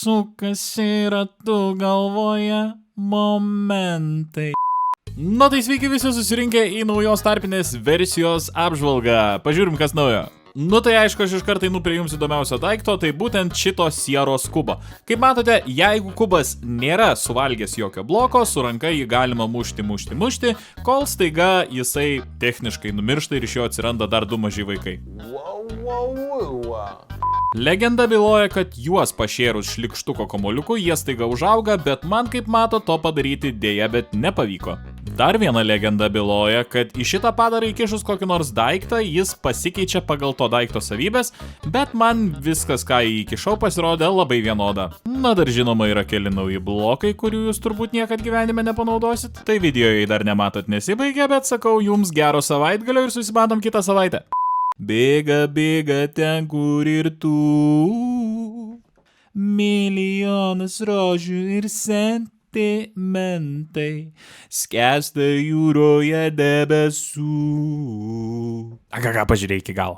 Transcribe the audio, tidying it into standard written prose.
sukasi ratu galvoje momentai. Nu tai sveiki visi susirinkę į naujos tarpinės versijos apžvalgą. Pažiūrim, kas naujo. Nu tai aišku, aš iš karto einu prie jums įdomiausio daikto, tai būtent šito sieros kubo. Kaip matote, jeigu kubas nėra suvalgęs jokio bloko, su ranka jį galima mušti, kol staiga jisai techniškai numiršta ir iš jo atsiranda dar du maži vaikai. Legenda byloja, kad juos pašėrus šlikštuko kamuoliuku jie staiga užauga, bet man kaip mato to padaryti dėja, bet nepavyko. Dar viena legenda byloja, kad į šitą padarą įkišus kokį nors daiktą, jis pasikeičia pagal to daikto savybės, bet man viskas, ką įkišau, pasirodė labai vienoda. Na dar žinoma yra keli nauji blokai, kurių jūs turbūt niekad gyvenime nepanaudosit. Tai video, jei dar nematot, nesibaigia, bet sakau jums gero savaitgalio ir susimatom kitą savaitę. Bėga, bėga ten, kur ir tu, milijonas rožių ir sentimentai, skęsta jūroje debesų. Ką, pažiūrėk iki galo.